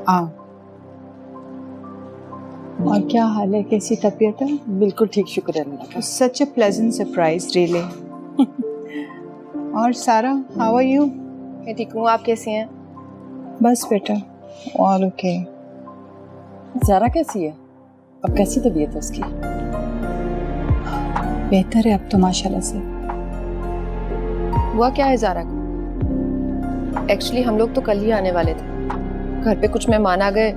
हाँ। और क्या हाल है, कैसी तबीयत है? बिल्कुल ठीक, शुक्र है अल्लाह का। सच ए प्लेजेंट सरप्राइज रियली। और सारा, हाउ आर यू? मैं ठीक हूँ, आप कैसी हैं? बस बेटा, ऑल ओके। ज़ारा कैसी है? अब कैसी तबीयत है उसकी? बेहतर है अब तो माशाल्लाह से। हुआ क्या है ज़ारा को? एक्चुअली हम लोग तो कल ही आने वाले थे, घर पे कुछ मेहमान आ गए,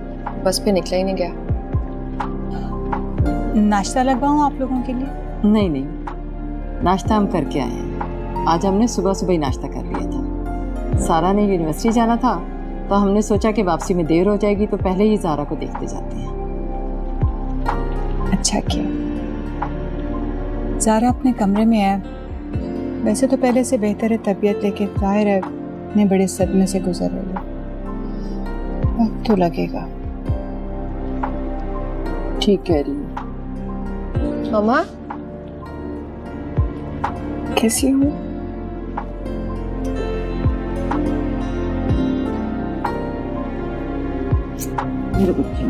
बस पे निकला ही नहीं गया। नाश्ता लगवाऊं आप लोगों के लिए? नहीं नहीं, नाश्ता हम करके आए हैं। आज हमने सुबह सुबह ही नाश्ता कर लिया था। सारा ने यूनिवर्सिटी जाना था तो हमने सोचा कि वापसी में देर हो जाएगी तो पहले ही ज़ारा को देखते जाते हैं। अच्छा किया। ज़ारा अपने कमरे में है। वैसे तो पहले से बेहतर है तबीयत, लेके जाहिर है इतने बड़े सदमे से गुजर रही है, वक्त तो लगेगा। ठीक कह रही हूँ। मामा कैसी हो? मेरे बच्चे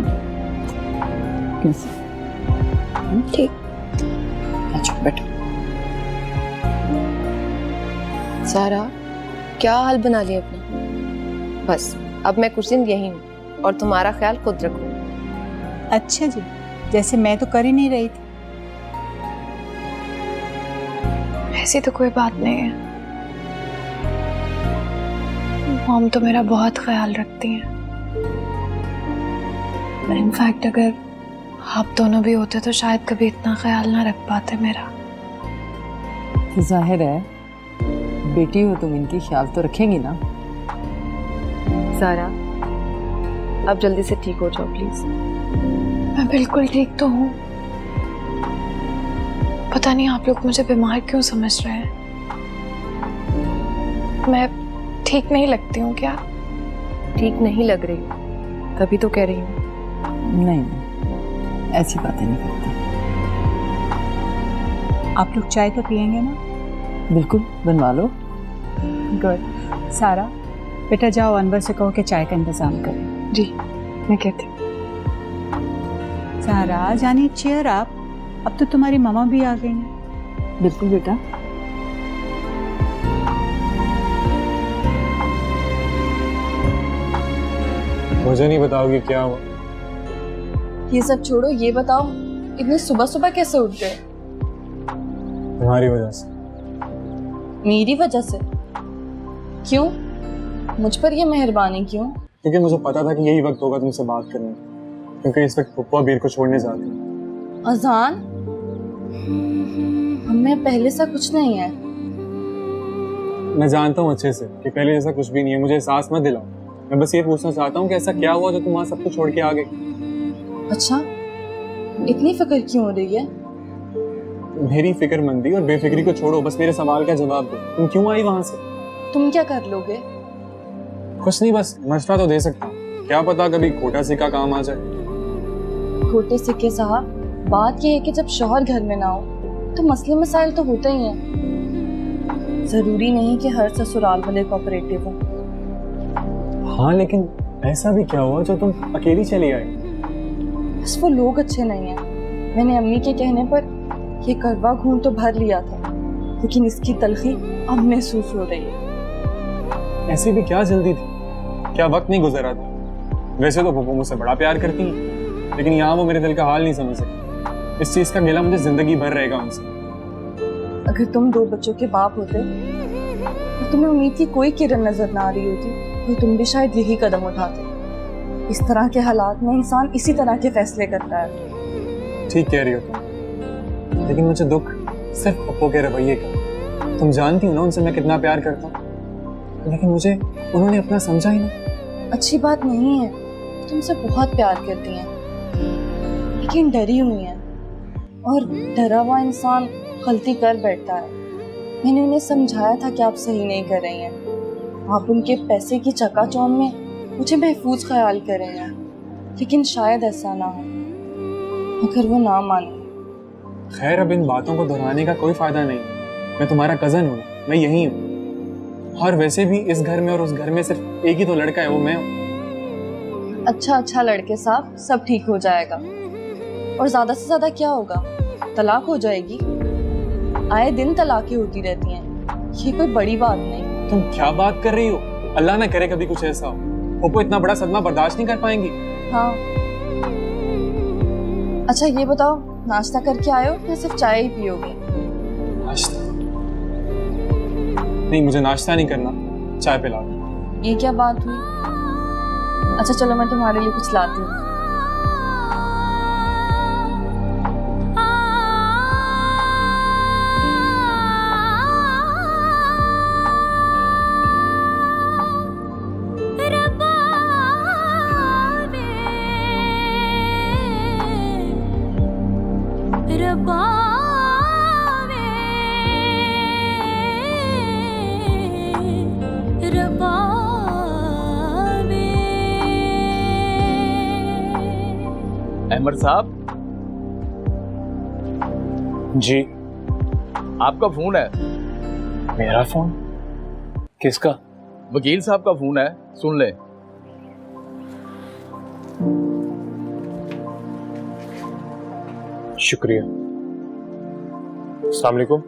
कैसे? ठीक। अच्छा बेटा। ज़ारा, क्या हाल बना लिया अपना? बस अब मैं कुछ दिन यही हूँ और तुम्हारा ख्याल खुद रखूँ। अच्छा जी, जैसे मैं तो कर ही नहीं रही थी। ऐसी तो कोई बात नहीं है, मॉम तो मेरा बहुत ख्याल रखती हैं। इनफैक्ट अगर आप दोनों भी होते तो शायद कभी इतना ख्याल ना रख पाते मेरा। जाहिर है बेटी हो तुम, इनकी ख्याल तो रखेंगी ना। ज़ारा, अब जल्दी से ठीक हो जाओ प्लीज। मैं बिल्कुल ठीक तो हूँ, पता नहीं आप लोग मुझे बीमार क्यों समझ रहे हैं। मैं ठीक नहीं लगती हूँ क्या? ठीक नहीं लग रही, तभी तो कह रही हूँ। नहीं, ऐसी बातें नहीं करते। आप लोग चाय तो पियेंगे ना? बिल्कुल, बनवा लो। गुड। सारा बेटा जाओ, अनवर से कहो कि चाय का इंतजाम करें। जी, मैं कहती हूँ। सारा जानी चेयर आप, अब तो तुम्हारी मामा भी आ गई हैं। बिल्कुल बेटा। मुझे नहीं बताओगी क्या हुआ? ये सब छोड़ो, ये बताओ इतनी सुबह सुबह कैसे उठ गए? तुम्हारी वजह से। मेरी वजह से? क्यों? मुझ पर ये मेहरबानी क्यों? क्योंकि मुझे पता था कि यही वक्त होगा तुमसे बात करने का, क्योंकि इस वक्त पप्पा बीर को छोड़ने जाते हैं। अजान? हमें पहले से कुछ नहीं है। मैं जानता हूँ अच्छे से कि पहले जैसा कुछ भी नहीं है, मुझे एहसास मत दिलाओ। मैं बस ये पूछना चाहता हूँ कि ऐसा क्या हुआ जो तुम वहाँ सबको छोड़ के आ गए? अच्छा, इतनी फिक्र क्यों हो रही है? मेरी फिक्रमंदी और बेफिक्री को छोड़ो, बस मेरे सवाल का जवाब दो। तुम क्यों आई वहां से? तुम क्या कर लोगे? कुछ नहीं, बस मशवरा तो दे सकता हूँ, क्या पता कभी खोटा सिक्का काम आ जाए। खोटे सिक्के साहब, बात यह है कि जब शौहर घर में ना हो तो मसले मसाइल तो होते ही हैं। जरूरी नहीं कि हर ससुराल वाले कोऑपरेटिव हो। हाँ, लेकिन ऐसा भी क्या हुआ जो तुम अकेली चली आई? बस वो लोग अच्छे नहीं हैं। मैंने अम्मी के कहने पर ये करवा घूंट तो भर लिया था, लेकिन इसकी तलखी अब महसूस हो रही है। ऐसी भी क्या जल्दी थी? क्या वक्त नहीं गुजरा था? वैसे तो पप्पू मुझसे बड़ा प्यार करती हैं, लेकिन यहाँ वो मेरे दिल का हाल नहीं समझ सकती। इस चीज का गिला मुझे जिंदगी भर रहेगा उनसे। अगर तुम 2 बच्चों के बाप होते और तुम्हें उम्मीद की कोई किरण नजर ना आ रही होती तो तुम भी शायद यही कदम उठाते। इस तरह के हालात में इंसान इसी तरह के फैसले करता है। ठीक कह रही हो तुम, लेकिन मुझे दुख सिर्फ पप्पू के रवैये का। तुम जानती हो ना उनसे मैं कितना प्यार करता हूँ, लेकिन मुझे उन्होंने अपना समझा ही नहीं। अच्छी बात नहीं है, तुमसे बहुत प्यार करती हैं, लेकिन डरी हुई हैं, और डरा हुआ इंसान गलती कर बैठता है। मैंने उन्हें समझाया था कि आप सही नहीं कर रही हैं। आप उनके पैसे की चकाचौंध में मुझे महफूज ख्याल कर रही हैं, लेकिन शायद ऐसा ना हो अगर वो ना माने। खैर, अब इन बातों को दोहराने का कोई फायदा नहीं। मैं तुम्हारा कजन हूँ, मैं यही हूँ, और वैसे भी इस घर में और उस घर में सिर्फ एक ही तो लड़का है, वो मैं हूँ। अच्छा अच्छा लड़के साहब, सब ठीक हो जाएगा। और ज्यादा से ज्यादा क्या होगा, तलाक हो जाएगी। आए दिन तलाकें होती रहती हैं, ये कोई बड़ी बात नहीं। तुम क्या बात कर रही हो? अल्लाह ना करे कभी कुछ ऐसा हो। वो इतना बड़ा सदमा बर्दाश्त नहीं कर पाएंगी। हाँ, अच्छा ये बताओ, नाश्ता करके आए हो या सिर्फ चाय ही पियोगे? नाश्ता नहीं, मुझे नाश्ता नहीं करना, चाय पिला दो। ये क्या बात हुई? अच्छा चलो मैं तुम्हारे लिए कुछ लाती हूँ। अहमद साहब जी। आपका फोन है। मेरा फोन? किसका? वकील साहब का फोन है, सुन ले। शुक्रिया। अस्सलाम वालेकुम।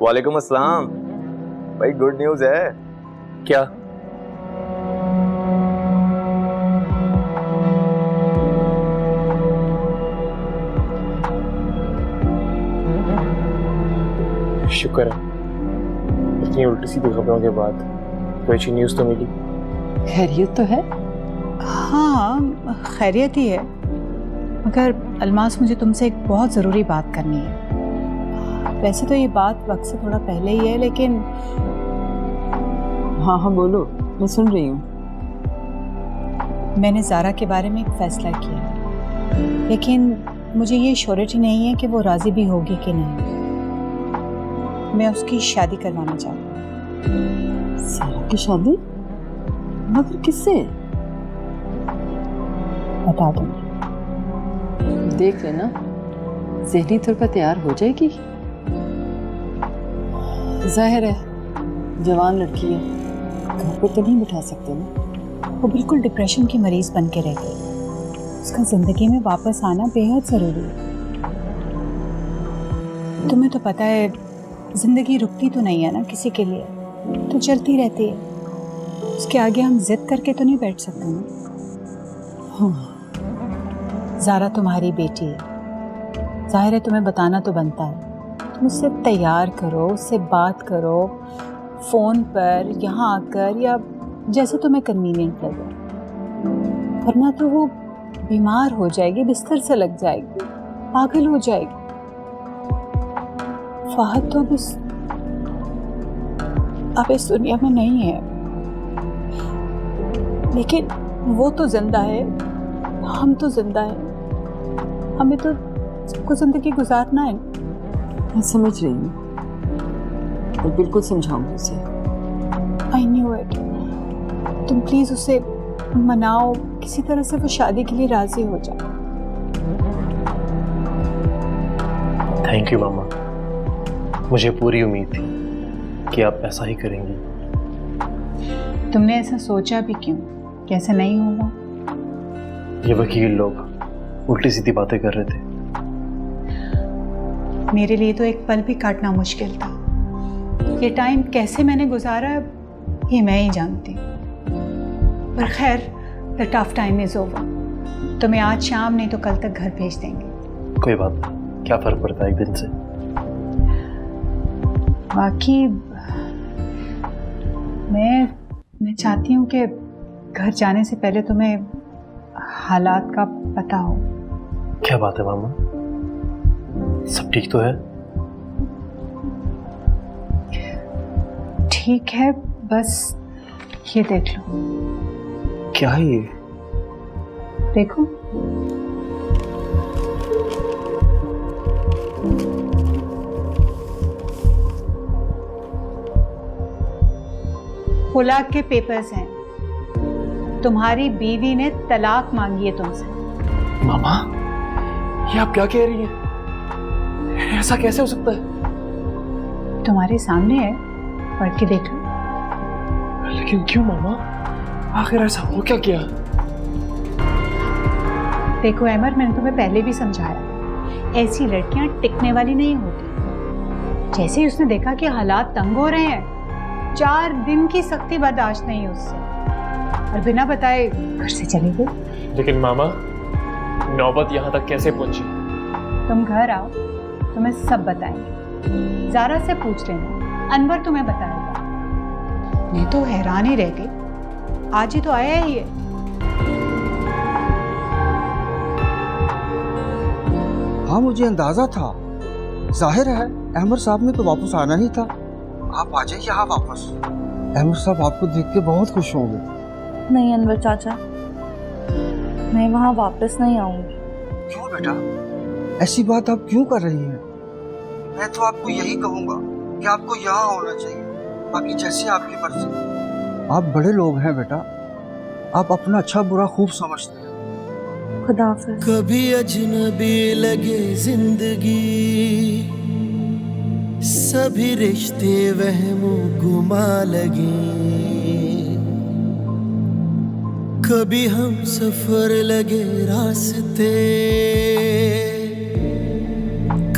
वालेकुम अस्सलाम। भाई गुड न्यूज़ है। क्या? शुक्र है, इतनी उल्टी सीधी खबरों के बाद कोई अच्छी न्यूज़ तो मिली। खैरियत तो है? हाँ, खैरियत ही है। मगर अलमास, मुझे तुमसे एक बहुत ज़रूरी बात करनी है। वैसे तो ये बात वक्त से थोड़ा पहले ही है, लेकिन हाँ हाँ बोलो, मैं सुन रही हूँ। मैंने ज़ारा के बारे में एक फ़ैसला किया है, लेकिन मुझे ये श्योरिटी नहीं है कि वो राज़ी भी होगी कि नहीं। मैं उसकी शादी करवाना चाहती हूँ। सारा की शादी? मगर किससे? बता दूँगी। देख लेना, ज़हनी तौर पर तैयार हो जाएगी। जाहिर है, जवान लड़की है, घर पर तो नहीं बिठा सकते ना। वो बिल्कुल डिप्रेशन की मरीज बन के रह गई। उसका ज़िंदगी में वापस आना बेहद ज़रूरी है। तुम्हें तो पता है, ज़िंदगी रुकती तो नहीं है ना किसी के लिए, तो चलती रहती है। उसके आगे हम जिद करके तो नहीं बैठ सकते ना। हाँ, ज़ारा तुम्हारी बेटी है, जाहिर है तुम्हें बताना तो बनता है। तुम उससे तैयार करो, उससे बात करो, फ़ोन पर, यहाँ आकर, या जैसे तुम्हें कन्वीनियंट लगे। वरना तो वो बीमार हो जाएगी, बिस्तर से लग जाएगी, पागल हो जाएगी। फाहद तो अब इस दुनिया में नहीं है, लेकिन वो तो जिंदा है, हम तो जिंदा है। हमें तो सबको जिंदगी गुजारना है। मैं समझ रही हूँ, और बिल्कुल समझाऊंगी उसे। I knew it. तुम प्लीज उसे मनाओ, किसी तरह से वो शादी के लिए राजी हो जाए। थैंक यू मामा, मुझे पूरी उम्मीद थी कि आप ऐसा ही करेंगी। तुमने ऐसा सोचा भी क्यों? कैसा नहीं होगा? ये वकील लोग उल्टी सीधी बातें कर रहे थे। मेरे लिए तो एक पल भी काटना मुश्किल था। ये टाइम कैसे मैंने गुजारा ये मैं ही जानती हूँ। पर खैर, the tough time is over. तुम्हें आज शाम नहीं तो कल तक घर भेज देंगे। कोई बात नहीं, क्या फर्क पड़ता है एक दिन से। बाकी मैं चाहती हूँ कि घर जाने से पहले तुम्हें हालात का पता हो। क्या बात है मामा, सब ठीक तो है? ठीक है, बस ये देख लो। क्या है ये? देखो, खुलाक के पेपर्स हैं। तुम्हारी बीवी ने तलाक मांगी है तुमसे। मामा, ये आप क्या कह रही हैं? ऐसा कैसे हो सकता है? तुम्हारे सामने है, पढ़ के देख लो। लेकिन क्यों मामा? आखिर ऐसा हो क्या गया? देखो अहमर, मैंने तुम्हें पहले भी समझाया, ऐसी लड़कियां टिकने वाली नहीं होती। जैसे ही उसने देखा कि हालात तंग हो रहे हैं, 4 दिन की सख्ती बर्दाश्त नहीं उससे, और बिना बताए घर से चली गई। लेकिन मामा, नौबत यहाँ तक कैसे पहुंची? तुम घर आओ, तुम्हें सब बताएंगे। ज़ारा से पूछ लेना, अनवर तुम्हें बताएगा। मैं तो हैरान ही रह गई, आज ही तो आया ही है। हाँ, मुझे अंदाजा था। जाहिर है अहमद साहब ने तो वापस आना ही था। आप आ जाइए यहाँ वापस। अहमद साहब आपको देख के बहुत खुश होंगे। नहीं अनवर चाचा, मैं वहाँ वापस नहीं आऊंगी। क्यों बेटा, ऐसी बात आप क्यों कर रही हैं? मैं तो आपको यही कहूँगा कि आपको यहाँ होना चाहिए, बाकी जैसे आपकी मर्जी। आप बड़े लोग हैं बेटा, आप अपना अच्छा बुरा खूब समझते हैं। खुदा हाफिज़। कभी अजनबी लगे जिंदगी, सभी रिश्ते वहमो गुमा लगे। कभी हम सफर लगे रास्ते,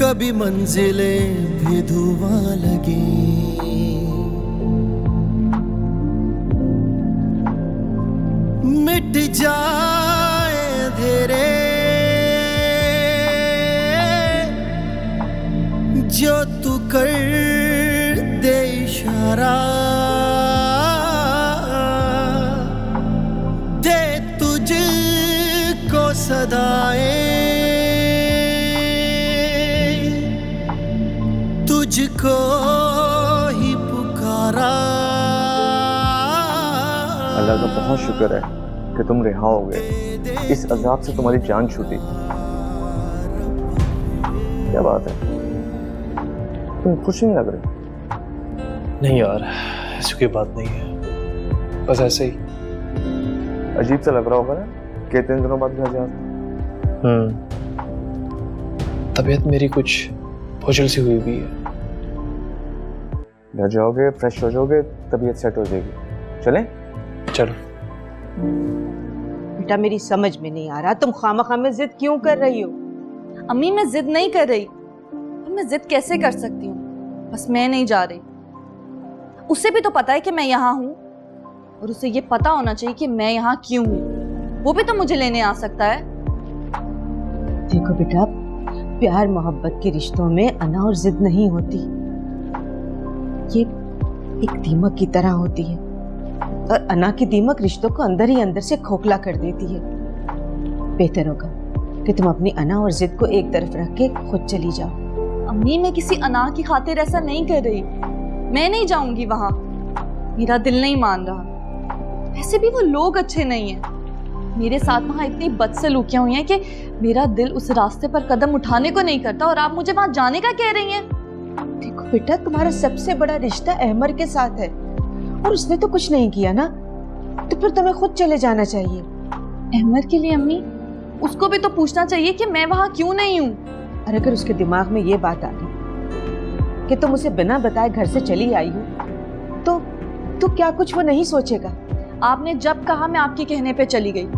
कभी मंजिलें भी धुआं लगे। मिट जाए अंधेरे जो तू कर दे इशारा, दे तुझको सदाएं, तुझको ही पुकारा। अल्लाह का बहुत शुक्र है कि तुम रिहा हो गए। इस अजाब से तुम्हारी जान छूटी। क्या बात है, तुम खुश नहीं लग रहे? नहीं यार, ऐसी कोई बात नहीं है, बस ऐसे ही। अजीब सा लग रहा होगा ना कि इतने दिनों बाद घर जा। तबीयत मेरी कुछ बोझल सी हुई भी है। घर जाओगे, फ्रेश हो जाओगे, तबीयत सेट हो जाएगी। चलें? चलो। बेटा मेरी समझ में नहीं आ रहा, तुम खामखा में जिद क्यों कर रही हो? अम्मी मैं जिद नहीं कर रही, और मैं जिद कैसे कर सकती हूँ? बस मैं नहीं जा रही। उसे भी तो पता है कि मैं यहाँ हूँ, और उसे ये पता होना चाहिए कि मैं यहाँ क्यों हूँ। वो भी तो मुझे लेने आ सकता है। देखो बेटा, प्यार मोहब्बत के रिश्तों में अना और जिद नहीं होती, ये एक दीमक की तरह होती है, और अना की दीमक रिश्तों को अंदर ही अंदर से खोखला कर देती है। बेहतर होगा कि तुम अपनी अना और जिद को एक तरफ रख के खुद चली जाओ। अम्मी मैं किसी अना की खातिर ऐसा नहीं कर रही, मैं नहीं जाऊंगी वहां, मेरा दिल नहीं मान रहा। वैसे भी वो लोग अच्छे नहीं हैं, मेरे साथ वहां इतनी बदसलूकियां हुई हैं कि मेरा दिल उस रास्ते पर कदम उठाने को नहीं करता, और आप मुझे वहां जाने का कह रही हैं। देखो बेटा, तुम्हारा सबसे बड़ा रिश्ता अहमर के साथ है, और उसने तो कुछ नहीं किया ना, तो फिर तुम्हें खुद चले जाना चाहिए। अहमर के लिए अम्मी, उसको भी तो पूछना चाहिए कि मैं वहां क्यों नहीं हूँ। और अगर उसके दिमाग में ये बात आ गई कि तुम उसे बिना बताए घर से चली आई हो, तो क्या कुछ वो नहीं सोचेगा? आपने जब कहा मैं आपके कहने पे चली गई।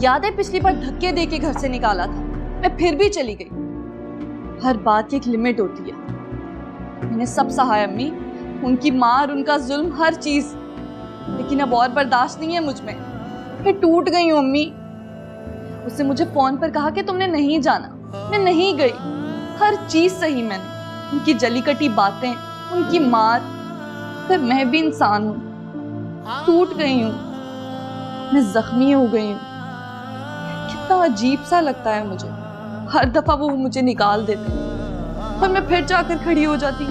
याद है पिछली बार धक्के दे के घर से निकाला था, मैं फिर भी चली गई। हर बात की एक लिमिट होती है। मैंने सब सहा है अम्मी, उनकी मार, उनका जुल्म, हर चीज, लेकिन अब और बर्दाश्त नहीं है मुझ में। मैं टूट गई हूँ अम्मी। उसने मुझे फोन पर कहा कि तुमने नहीं जाना, मैं नहीं गई। हर चीज सही मैंने, उनकी जली कटी बातें, उनकी मार, फिर मैं भी इंसान हूँ, टूट गई हूँ, मैं जख्मी हो गई हूँ। कितना अजीब सा लगता है मुझे, हर दफा वो मुझे निकाल देते और मैं फिर जाकर खड़ी हो जाती।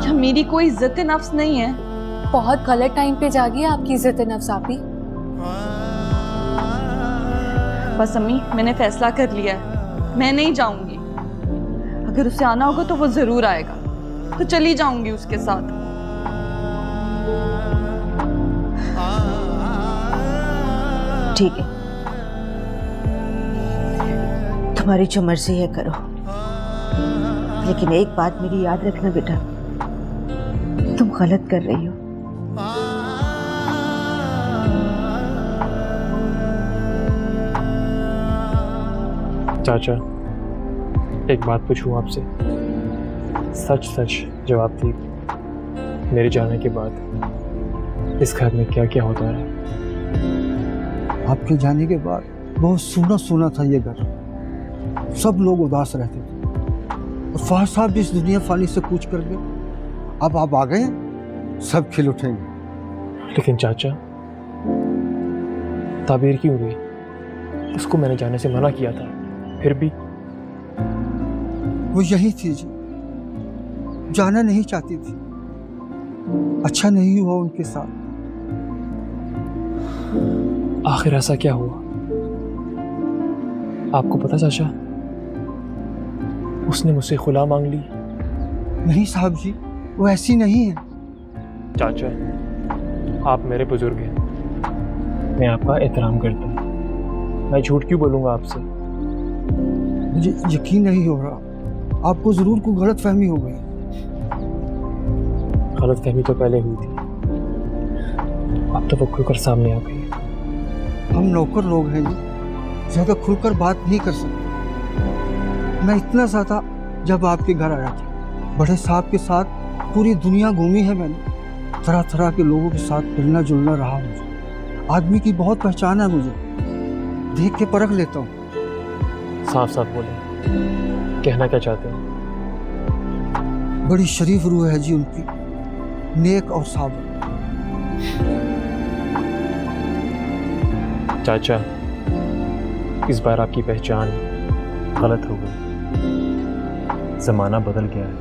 क्या मेरी कोई इज्जत नफ्स नहीं है? बहुत गलत टाइम पे जागी आपकी इज्जत नफ्स आपी। बस अम्मी, मैंने फैसला कर लिया है, मैं नहीं जाऊंगी। अगर उसे आना होगा तो वो जरूर आएगा, तो चली जाऊंगी उसके साथ। ठीक है, तुम्हारी जो मर्जी है करो, लेकिन एक बात मेरी याद रखना बेटा, तुम गलत कर रही हो। चाचा, एक बात पूछूं आपसे? सच सच जवाब दी। मेरे जाने के बाद इस घर में क्या क्या होता है? आपके जाने के बाद बहुत सूना सूना था ये घर। सब लोग उदास रहते थे और फार साहब भी इस दुनिया फानी से कूच कर गए। अब आप आ गए, सब खिल उठेंगे। लेकिन चाचा, ताबीर क्यों हुई? उसको मैंने जाने से मना किया था, फिर भी वो यही थी जी, जाना नहीं चाहती थी। अच्छा नहीं हुआ उनके साथ। आखिर ऐसा क्या हुआ? आपको पता चाचा? उसने मुझसे खुला मांग ली। नहीं साहब जी, वो ऐसी नहीं है। चाचा, आप मेरे बुजुर्ग हैं, मैं आपका एहतराम करता हूँ। मैं झूठ क्यों बोलूँगा आपसे? मुझे यकीन नहीं हो रहा। आपको जरूर कोई गलतफहमी हो गई। गलतफहमी तो पहले हुई थी, अब तो वो खुलकर सामने आ गई। हम नौकर लोग हैं जी, ज्यादा खुलकर बात नहीं कर सकते। मैं इतना ज्यादा जब आपके घर आया था, बड़े साहब के साथ पूरी दुनिया घूमी है मैंने। तरह तरह के लोगों के साथ मिलना जुलना रहा मुझे। आदमी की बहुत पहचान है मुझे, देख के परख लेता हूँ। साफ साफ बोले, कहना क्या चाहते हैं? बड़ी शरीफ रूह है जी उनकी, नेक और साबर। चाचा, इस बार आपकी पहचान गलत हो गई। जमाना बदल गया है।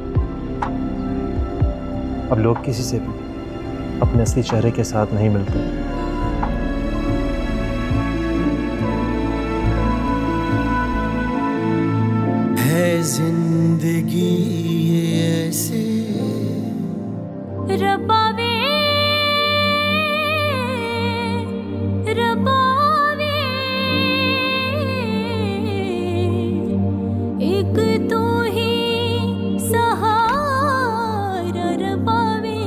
अब लोग किसी से भी अपने असली चेहरे के साथ नहीं मिलते। है जिंदगी ऐसे रबावे रबावे, एक तो ही सहारा रबावे,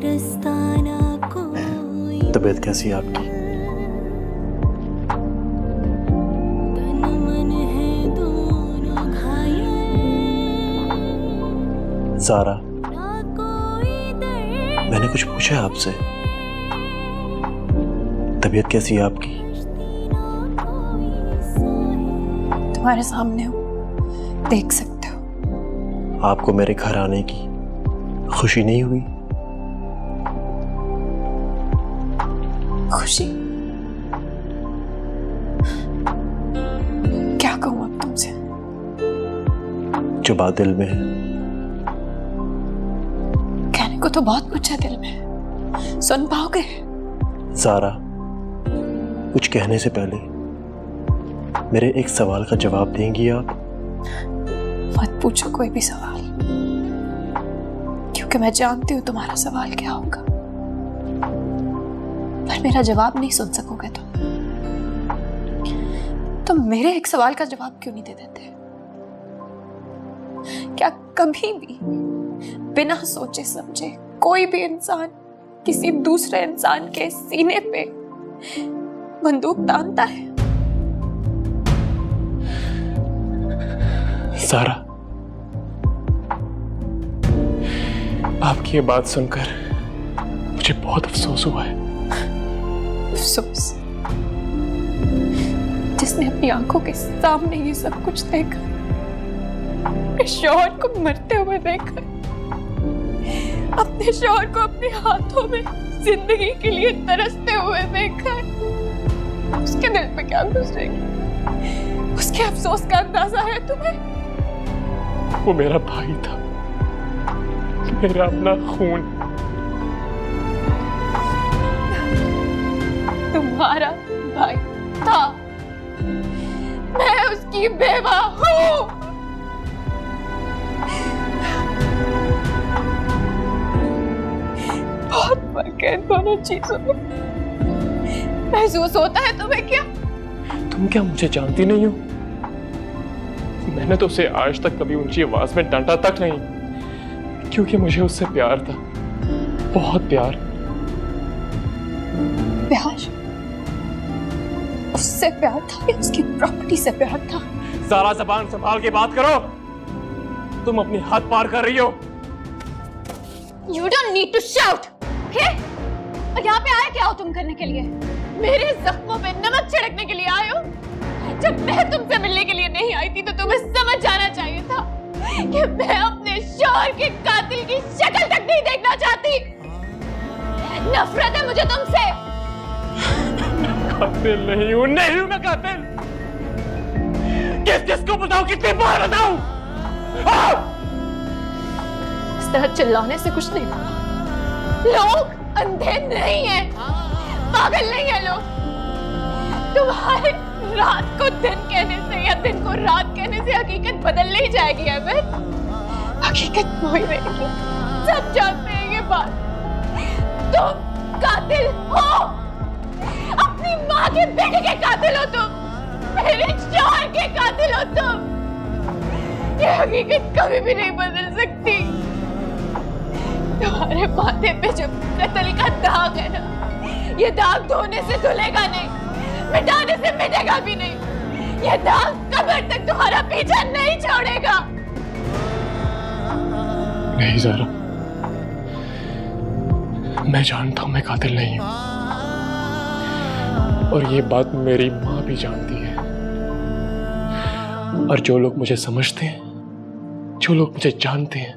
रास्ता ना कोई। तबीयत कैसी है आपकी? तन मन है दोनों घायल, सारा, ना कोई दर्द मैंने कुछ पूछा है आपसे? तबीयत कैसी है आपकी? तुम्हारे सामने हो, देख सकते हो। आपको मेरे घर आने की खुशी नहीं हुई? खुशी? क्या कहूँ अब तुमसे? जो बात दिल में है। कहने को तो बहुत कुछ है दिल में, सुन पाओगे? सारा, कुछ कहने से पहले मेरे एक सवाल का जवाब देंगी आप? मत पूछो कोई भी सवाल, क्योंकि मैं जानती हूँ तुम्हारा सवाल क्या होगा, पर मेरा जवाब नहीं सुन सकोगे तुम मेरे एक सवाल का जवाब क्यों नहीं दे देते? क्या कभी भी बिना सोचे समझे कोई भी इंसान किसी दूसरे इंसान के सीने पे बंदूक तानता है? सारा, आपकी ये बात सुनकर मुझे बहुत अफसोस हुआ है। अफसोस? जिसने अपनी आंखों के सामने ये सब कुछ देखा, अपने शौहर को मरते हुए देखा, अपने शौहर को अपने हाथों में जिंदगी के लिए तरसते हुए देखा, उसके दिल पे क्या गुजरेगी? उसके अफसोस का अंदाजा है तुम्हें? वो मेरा भाई था, मेरा अपना खून। तुम्हारा भाई था, मैं उसकी बेवा हूँ। बहुत फर्क है दोनों चीजों में। महसूस होता है तुम्हें क्या? तुम क्या मुझे जानती नहीं हो? मैंने तो उसे आज तक कभी ऊंची आवाज में डांटा तक नहीं, क्योंकि मुझे उससे प्यार था, बहुत प्यार। प्यार? उससे प्यार था या उसकी प्रॉपर्टी से प्यार था? सारा जबान संभाल के बात करो, तुम अपनी हद पार कर रही हो। You don't need to shout, okay? और यहाँ पे आए क्या हो तुम करने के लिए? मेरे जख्मों पे नमक छिड़कने के लिए आए हो? जब मैं तुमसे मिलने के लिए नहीं आई थी तो तुम्हें समझ जाना चाहिए था कि मैं अपने शौहर के कातिल की शक्ल तक नहीं देखना चाहती। नफरत है मुझे तुमसे। कातिल नहीं हूं, नहीं हूं मैं कातिल। किसको बताऊं, कितनी बार बताऊं? इस तरह चिल्लाने से कुछ नहीं होगा। लोग अंधे नहीं है, पागल नहीं है लोग। तुम्हारे रात को दिन कहने से या दिन को रात कहने से हकीकत बदल नहीं जाएगी अहमद। हकीकत वही रहेगी, सब जानते हैं ये बात। तुम कातिल हो, अपनी माँ के बेटे के कातिल हो तुम, मेरे शौहर के कातिल हो तुम। ये हकीकत कभी भी नहीं बदल सकती। तुम्हारे माथे पे जो कत्ल का दाग है ना, ये दाग धोने से धुलेगा नहीं, मिटाने से मिटेगा भी नहीं। ये दाग कब्र तक तुम्हारा पीछा नहीं छोड़ेगा। नहीं ज़ारा, मैं जानता हूं मैं कातिल नहीं हूं, और ये बात मेरी माँ भी जानती है। और जो लोग मुझे समझते हैं, जो लोग मुझे जानते हैं,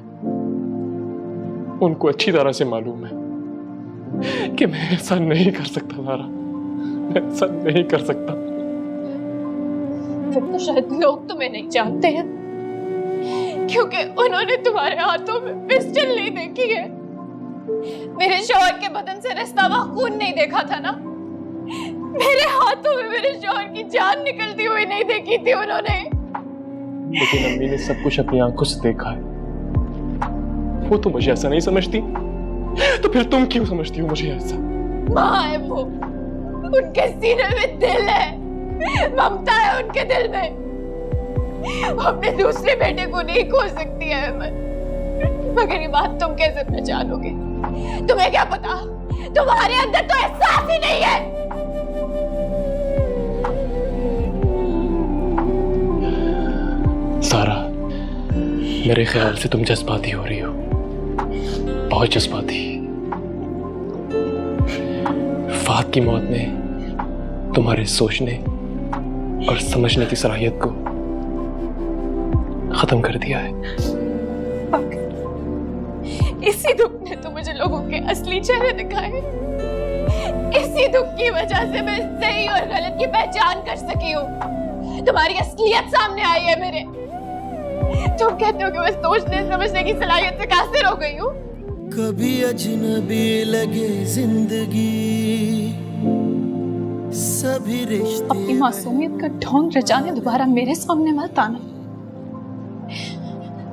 उनको अच्छी तरह से मालूम है कि मैं ऐसा नहीं कर सकता ज़ारा, मैं ऐसा नहीं कर सकता। फिर तो शायद लोग तुम्हें नहीं जानते हैं, क्योंकि उन्होंने तुम्हारे हाथों में पिस्टल नहीं देखी है। मेरे शौहर के बदन से रिश्ता हुआ खून नहीं देखा था ना। मेरे हाथों में मेरे शौहर की जान निकलती हुई नहीं देखी थी उन्होंने। लेकिन अम्मी ने सब कुछ अपनी आंखों से देखा है। वो तो मुझे ऐसा नहीं समझती, तो फिर तुम क्यों समझती हो मुझे ऐसा? माँ है वो, उनके सीने में दिल है, ममता है उनके दिल में। वो अपने दूसरे बेटे को नहीं खो सकती है अहमद। मगर ये बात तुम कैसे पहचानोगे? तुम्हें क्या पता, तुम्हारे अंदर तो एहसास ही नहीं है। सारा, मेरे ख्याल से तुम जज्बाती हो रही हो, बहुत जज्बाती। फात की मौत ने तुम्हारे सोचने और समझने की सलाहियत को खत्म कर दिया है। इसी दुख ने तो मुझे लोगों के असली चेहरे दिखाए। इसी दुख की वजह से मैं सही और गलत की पहचान कर सकी हूँ। तुम्हारी असलियत सामने आई है मेरे। तुम कहते हो कि मैं सोचने समझने की सलाहियत से कासिर हो गई हूँ। कभी अजनबी लगे जिंदगी, सभी रिश्ते अपनी मासूमियत का ढोंग रचाने दोबारा मेरे सामने मत आना।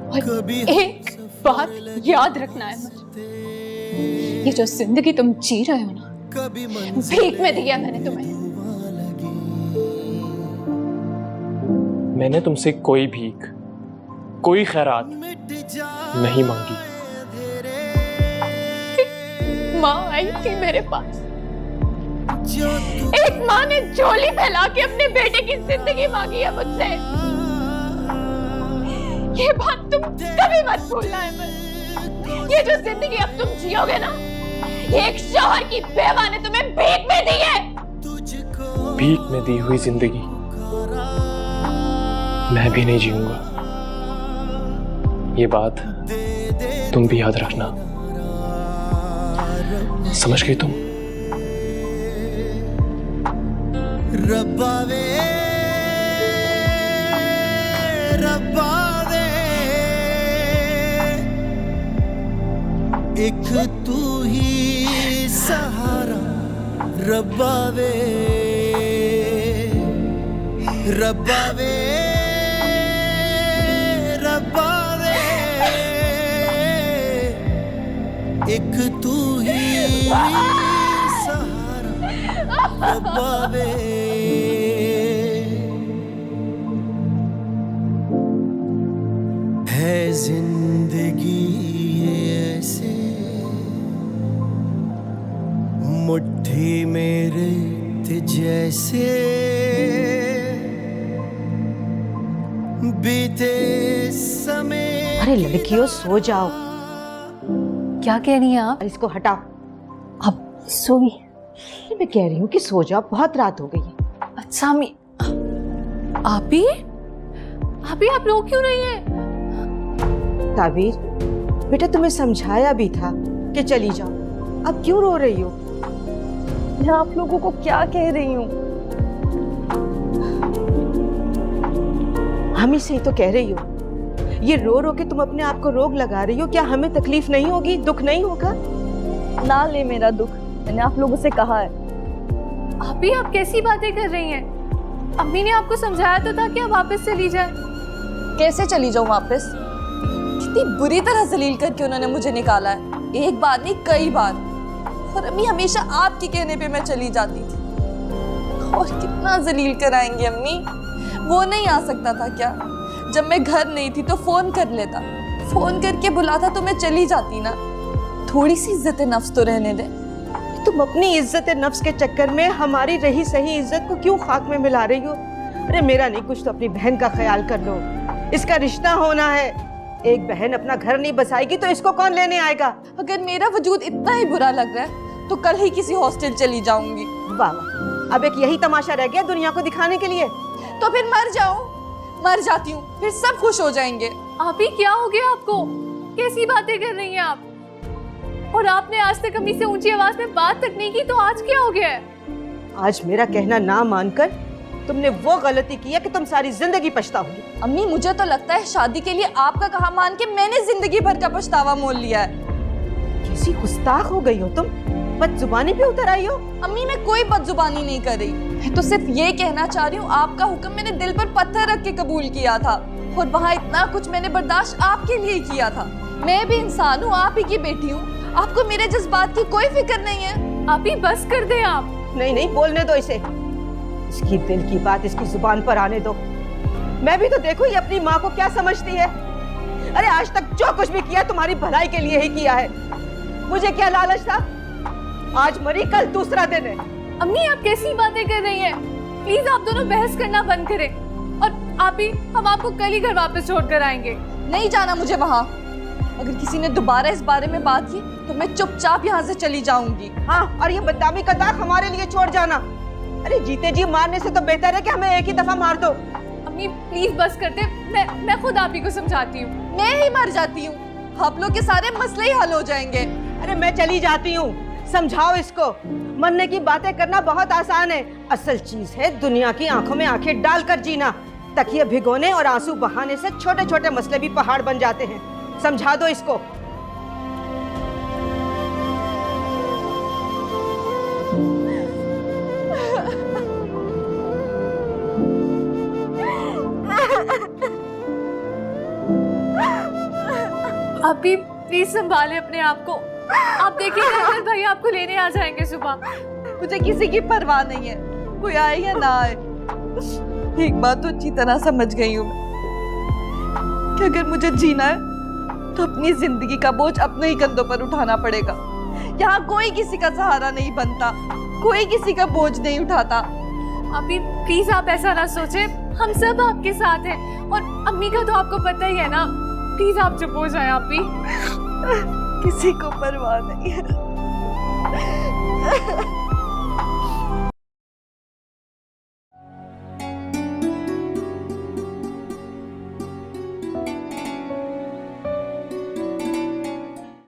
और एक बात याद रखना है, ये जो जिंदगी तुम जी रहे हो ना, भीख में दिया मैंने तुम्हें। मैंने तुमसे कोई भीख, कोई खैरात नहीं मांगी। माँ आई थी मेरे पास, एक माँ ने झोली फैला के अपने बेटे की जिंदगी मांगी है मुझसे। ये बात तुम कभी मत भूलना है। ये जो जिंदगी अब तुम जियोगे ना, ये एक शौहर की बेवा ने तुम्हें भीख में दी है। भीख में दी हुई जिंदगी मैं भी नहीं जीऊंगा, ये बात तुम भी याद रखना। समझ गई तुम? रब्बा वे, रब्बा वे, एक तू ही सहारा। रब्बा वे, रब्बा वे, रब्बा वे, एक तू ही सहारा। रब्बा वे, है जिंदगी ऐसे मुट्ठी में रेत जैसे, बीते समय अरे लड़कियों सो जाओ। क्या कह रही हैं आप? इसको हटाओ। अब सोई। मैं कह रही हूँ कि सो जाओ, बहुत रात हो गई है। अच्छा अम्मी, आप आप रो क्यों रही हैं? ताबीर बेटा तुम्हें समझाया भी था कि चली जाओ, अब क्यों रो रही हो? मैं आप लोगों को क्या कह रही हूँ? हम ही से तो कह रही हो। ये रो रो के तुम अपने आप को रोग लगा रही हो। क्या हमें तकलीफ नहीं होगी, दुख नहीं होगा? ना ले मेरा दुख, मैंने आप लोगों से कहा है। आप कैसी बातें कर रही हैं? अम्मी ने आपको समझाया तो था कि आप वापस चली जाए। कैसे चली जाऊं वापस? कितनी बुरी तरह जलील करके उन्होंने मुझे निकाला है, एक बार नहीं कई बार। और अम्मी हमेशा आपके कहने पे मैं चली जाती थी। और कितना जलील कराएंगे अम्मी? वो नहीं आ सकता था क्या? जब मैं घर नहीं थी तो फोन कर लेता, फोन करके बुलाता तो मैं चली जाती ना। थोड़ी सी इज्जत नफ्स तो रहने दे। तुम अपनी इज्जत नफ्स के चक्कर में हमारी रही सही इज्जत को क्यों खाक में मिला रही हो? अरे मेरा नहीं, कुछ तो अपनी बहन का ख्याल कर लो। इसका रिश्ता होना है। एक बहन अपना घर नहीं बसाएगी तो इसको कौन लेने आएगा? अगर मेरा वजूद इतना ही बुरा लग रहा है तो कल ही किसी हॉस्टल चली जाऊंगी। वाह, अब एक यही तमाशा रह गया दुनिया को दिखाने के लिए। तो फिर मर जाऊं, मर जाती हूँ, फिर सब खुश हो जाएंगे। आप ही क्या हो गया आपको? कैसी बातें कर रही हैं आप? और आपने आज तक अम्मी से ऊंची आवाज में बात तक नहीं की, तो आज क्या हो गया है? आज मेरा कहना ना मानकर तुमने वो गलती की है कि तुम सारी जिंदगी पछताओगी। अम्मी मुझे तो लगता है शादी के लिए आपका कहा मान के मैंने जिंदगी भर का पछतावा मोल लिया है। कैसी गुस्ताख हो गई हो तुम, बदजुबानी पे उतर आई हो। अम्मी मैं कोई बदजुबानी नहीं कर रही, मैं तो सिर्फ ये कहना चाह रही हूँ आपका हुक्म मैंने दिल पर पत्थर रख के कबूल किया था। और वहाँ इतना कुछ मैंने बर्दाश्त आपके लिए किया था। मैं भी इंसान हूँ, आप ही की बेटी हूँ। आपको मेरे जज्बात की कोई फिक्र नहीं है। आप ही बस कर दे आप। नहीं नहीं, बोलने दो इसे। इसकी दिल की बात इसकी जुबान पर आने दो। मैं भी तो देखो ये अपनी माँ को क्या समझती है। अरे आज तक जो कुछ भी किया तुम्हारी भलाई के लिए ही किया है। मुझे क्या लालच था? आज मरी, कल दूसरा दिन है। अम्मी आप कैसी बातें कर रही हैं? प्लीज आप दोनों बहस करना बंद करें। और आप ही, हम आपको कल ही घर वापस छोड़ कर आएंगे। नहीं जाना मुझे वहाँ। अगर किसी ने दोबारा इस बारे में बात की तो मैं चुपचाप यहाँ से चली जाऊंगी। हाँ, और ये बदनामी का दाग हमारे लिए छोड़ जाना। अरे जीते जी मारने से तो बेहतर है कि हमें एक ही दफा मार दो। अम्मी प्लीज बस करते, मैं खुद आप ही को समझाती हूँ। मैं ही मर जाती हूँ, आप लोग के सारे मसले ही हल हो जाएंगे। अरे मैं चली जाती हूँ, समझाओ इसको। मरने की बातें करना बहुत आसान है, असल चीज है दुनिया की आंखों में आंखें डालकर जीना। तकिए भिगोने और आंसू बहाने से छोटे छोटे मसले भी पहाड़ बन जाते हैं। समझा दो इसको। आप भी प्लीज संभाले अपने आप को। आप देखिएगा अगर भाई आपको लेने आ जाएंगे सुबह। मुझे किसी की परवाह नहीं है, कोई आए या ना आए। एक बात तो अच्छी तरह समझ गई हूँ मैं कि अगर मुझे जीना है तो अपनी जिंदगी का बोझ अपने ही कंधों पर उठाना पड़ेगा। यहाँ कोई किसी का सहारा नहीं बनता, कोई किसी का बोझ नहीं उठाता। अभी प्लीज आप ऐसा ना सोचे, हम सब आपके साथ हैं। और अम्मी का तो आपको पता ही है ना। प्लीज आप चुप हो जाए। आप भी किसी को परवाह नहीं है।